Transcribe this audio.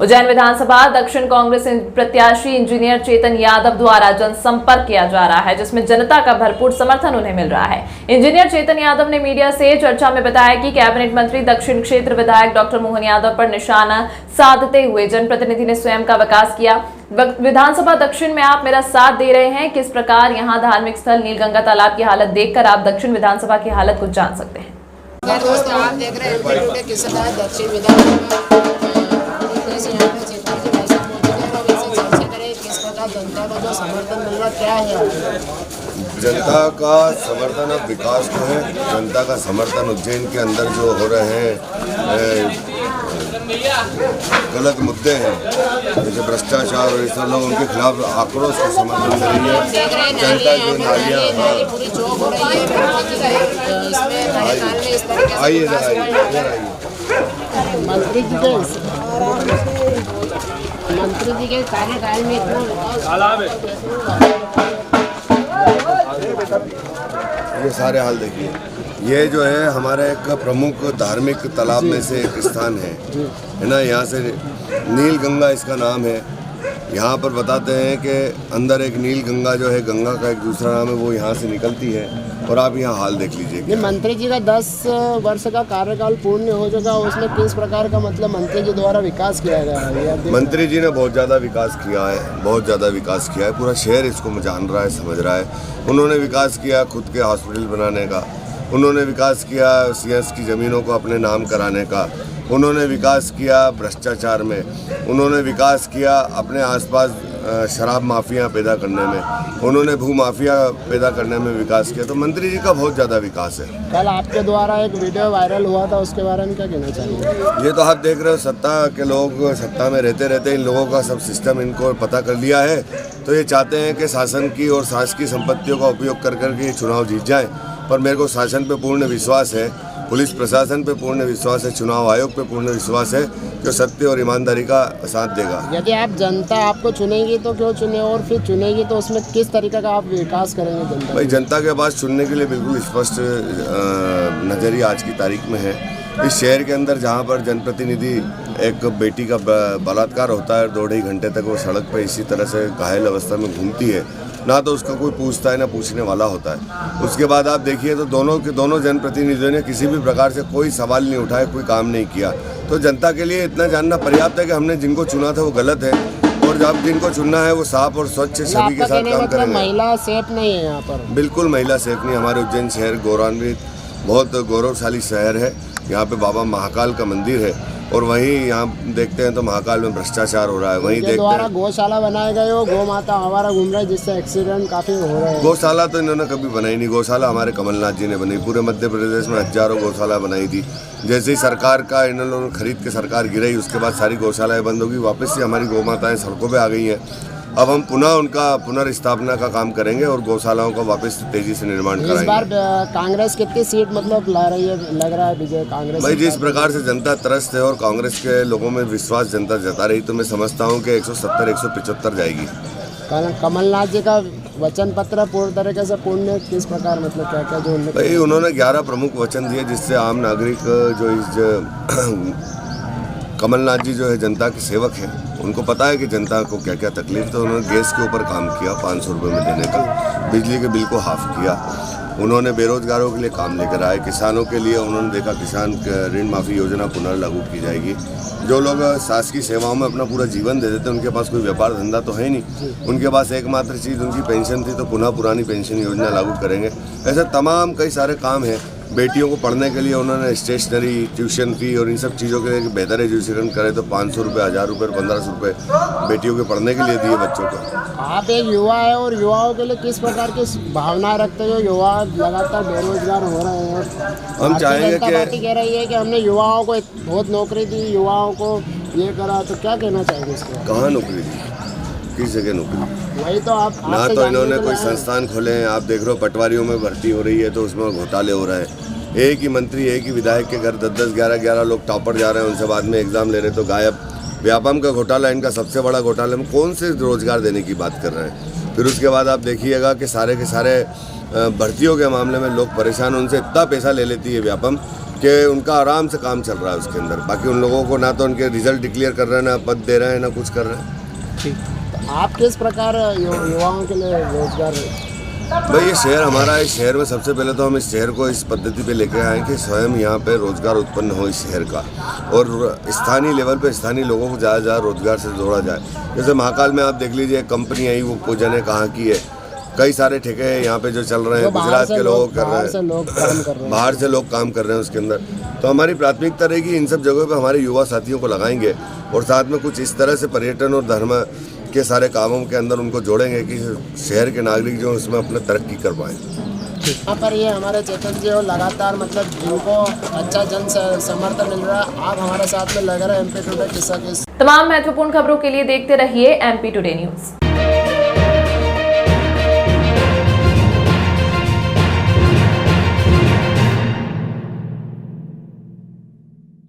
उज्जैन विधानसभा दक्षिण कांग्रेस प्रत्याशी इंजीनियर चेतन यादव द्वारा जनसंपर्क किया जा रहा है, जिसमें जनता का भरपूर समर्थन उन्हें मिल रहा है। इंजीनियर चेतन यादव ने मीडिया से चर्चा में बताया कि कैबिनेट मंत्री दक्षिण क्षेत्र विधायक डॉक्टर मोहन यादव पर निशाना साधते हुए जनप्रतिनिधि ने स्वयं का विकास किया। विधानसभा दक्षिण में आप मेरा साथ दे रहे हैं। किस प्रकार यहाँ धार्मिक स्थल नीलगंगा तालाब की हालत देखकर आप दक्षिण विधानसभा की हालत को जान सकते हैं। दोस्तों, आप देख रहे हैं दक्षिण विधानसभा जनता का जो समर्थन मिल रहा क्या है? जनता का समर्थन अब विकास को है। जनता का समर्थन उज्जैन के अंदर जो हो रहे हैं गलत मुद्दे हैं, जैसे भ्रष्टाचार और इस लोग उनके खिलाफ आक्रोश का समर्थन कर रही है। जनता जो नालियाँ आइए मंत्री जी के कार्यकाल में ये सारे हाल देखिए। ये जो है हमारा एक प्रमुख धार्मिक तालाब में से एक स्थान है ना। यहाँ से नीलगंगा इसका नाम है। यहाँ पर बताते हैं कि अंदर एक नीलगंगा जो है, गंगा का एक दूसरा नाम है, वो यहाँ से निकलती है। और आप यहाँ हाल देख लीजिए। मंत्री जी का 10 वर्ष का कार्यकाल पूर्ण हो चुका, उसमें किस प्रकार का मंत्री जी द्वारा विकास किया गया है? मंत्री जी ने बहुत ज़्यादा विकास किया है, बहुत ज़्यादा विकास किया है। पूरा शहर इसको जान रहा है, समझ रहा है। उन्होंने विकास किया खुद के हॉस्पिटल बनाने का, उन्होंने विकास किया सीएस की ज़मीनों को अपने नाम कराने का, उन्होंने विकास किया भ्रष्टाचार में, उन्होंने विकास किया अपने आसपास शराब माफिया पैदा करने में, उन्होंने भू माफिया पैदा करने में विकास किया। तो मंत्री जी का बहुत ज़्यादा विकास है। कल आपके द्वारा एक वीडियो वायरल हुआ था, उसके बारे में क्या कहना चाहिए? ये तो आप देख रहे हो, सत्ता के लोग सत्ता में रहते रहते इन लोगों का सब सिस्टम इनको पता कर लिया है। तो ये चाहते हैं कि शासन की और शासकीय संपत्तियों का उपयोग कर करके ये चुनाव जीत जाएँ। पर मेरे को शासन पे पूर्ण विश्वास है, पुलिस प्रशासन पे पूर्ण विश्वास है, चुनाव आयोग पे पूर्ण विश्वास है, जो सत्य और ईमानदारी का साथ देगा। यदि आप जनता आपको चुनेगी तो क्यों चुने, और फिर चुनेगी तो उसमें किस तरीके का आप विकास करेंगे? जनता भाई, जनता के पास चुनने के लिए बिल्कुल स्पष्ट नज़रिया आज की तारीख में है। इस शहर के अंदर जहाँ पर जनप्रतिनिधि एक बेटी का बलात्कार होता है, 2-2.5 घंटे तक वो सड़क पर इसी तरह से घायल अवस्था में घूमती है, ना तो उसका कोई पूछता है ना पूछने वाला होता है। उसके बाद आप देखिए तो दोनों जनप्रतिनिधियों ने किसी भी प्रकार से कोई सवाल नहीं उठाया, कोई काम नहीं किया। तो जनता के लिए इतना जानना पर्याप्त है कि हमने जिनको चुना था वो गलत है, और जब जिनको चुनना है वो साफ और स्वच्छ छवि के साथ काम करेंगे। महिला सेफ नहीं है यहाँ पर? बिल्कुल महिला सेफ नहीं। हमारे उज्जैन शहर गौरवान्वित बहुत गौरवशाली शहर है। यहाँ पे बाबा महाकाल का मंदिर है, और वहीं यहाँ देखते हैं तो महाकाल में भ्रष्टाचार हो रहा है। वहीं देखते हैं गौशाला बनाए गए हो, गौ माता हमारा घूम रहा है, जिससे एक्सीडेंट काफी हो रहे हैं। गौशाला तो इन्होंने कभी बनाई नहीं। गौशाला हमारे कमलनाथ जी ने बनाई। पूरे मध्य प्रदेश में हजारों गौशाला बनाई थी। जैसे ही सरकार का इन लोगों ने खरीद के सरकार गिराई, उसके बाद सारी गौशालाएं बंद होगी। वापस से हमारी गौ माताएं सड़कों पर आ गई हैं। अब हम पुनः उनका पुनर्स्थापना का काम करेंगे और गौशालाओं का वापस तेजी से निर्माण कराएंगे। इस बार कांग्रेस कितनी सीट ला रही है, लग रहा है विजय कांग्रेस? भाई, जिस प्रकार से जनता त्रस्त है और कांग्रेस के लोगों में विश्वास जनता जता रही, तो मैं समझता हूँ कि 170-175 जाएगी। कमलनाथ जी का वचन पत्र पूर्ण तरीके से पूर्ण किस प्रकार, क्या क्या जो भाई उन्होंने 11 प्रमुख वचन दिए, जिससे आम नागरिक जो कमलनाथ जी जो है जनता के सेवक हैं, उनको पता है कि जनता को क्या क्या तकलीफ। तो उन्होंने गैस के ऊपर काम किया 500 रुपये में देने का, बिजली के बिल को हाफ किया। उन्होंने बेरोजगारों के लिए काम लेकर आए। किसानों के लिए उन्होंने देखा किसान ऋण माफ़ी योजना पुनर्लागू की जाएगी। जो लोग शासकीय सेवाओं में अपना पूरा जीवन दे देते, उनके पास कोई व्यापार धंधा तो है नहीं, उनके पास एकमात्र चीज़ उनकी पेंशन थी, तो पुनः पुरानी पेंशन योजना लागू करेंगे। ऐसे तमाम कई सारे काम हैं। बेटियों को पढ़ने के लिए उन्होंने स्टेशनरी, ट्यूशन फी और इन सब चीज़ों के लिए बेहतर एजुकेशन करे तो 500 रुपये, 1000 रुपये, 1500 रुपये बेटियों के पढ़ने के लिए दिए बच्चों को। आप एक युवा है और युवाओं के लिए किस प्रकार की भावनाएं रखते हो? युवा लगातार बेरोजगार हो रहे हैं। हम चाहेंगे कि कह रही है कि हमने युवाओं को बहुत नौकरी दी, युवाओं को ये करा, तो क्या कहना चाहेंगे इसको? कहाँ नौकरी दी, किस जगह नौकरी? वही तो आप ना तो इन्होंने कोई संस्थान खोले हैं। आप देख रहे हो पटवारियों में भर्ती हो रही है तो उसमें घोटाले हो रहे हैं। एक ही मंत्री, एक ही विधायक के घर 10-10, 11-11 लोग टॉपर जा रहे हैं, उनसे बाद में एग्जाम ले रहे तो गायब। व्यापम का घोटाला इनका सबसे बड़ा घोटाला में कौन से रोजगार देने की बात कर रहे हैं? फिर उसके बाद आप देखिएगा कि सारे के सारे भर्तियों के मामले में लोग परेशान, उनसे इतना पैसा ले लेती है व्यापम कि उनका आराम से काम चल रहा है उसके अंदर। बाकी उन लोगों को ना तो उनके रिजल्ट डिक्लेयर कर रहे हैं, ना पद दे रहे हैं, ना कुछ कर रहे हैं। ठीक, तो आप किस प्रकार युवाओं के लिए रोजगार? भाई ये शहर हमारा है, इस शहर में सबसे पहले तो हम इस शहर को इस पद्धति पे लेके आए कि स्वयं यहाँ पे रोजगार उत्पन्न हो इस शहर का, और स्थानीय लेवल पे स्थानीय लोगों को ज़्यादा से ज़्यादा रोजगार से जोड़ा जाए। जैसे महाकाल में आप देख लीजिए, एक कंपनी आई, वो को जाने कहाँ की है, कई सारे ठेके हैं यहाँ पे जो चल रहे हैं, गुजरात के लोग कर रहे हैं, बाहर से लोग काम कर रहे हैं उसके अंदर। तो हमारी प्राथमिकता रहेगी इन सब जगहों पे हमारे युवा साथियों को लगाएंगे, और साथ में कुछ इस तरह से पर्यटन और धर्म के सारे कामों के अंदर उनको जोड़ेंगे कि शहर के नागरिक जो उसमें अपने तरक्की कर पाएँ। यहाँ पर ये हमारे चेतन जी और लगातार मतलब जिनको अच्छा जन समर्थन मिल रहा है, आप हमारे साथ में लग रहे हैं MP टुडे किस्सा। तमाम महत्वपूर्ण खबरों के लिए देखते रहिए MP टुडे न्यूज।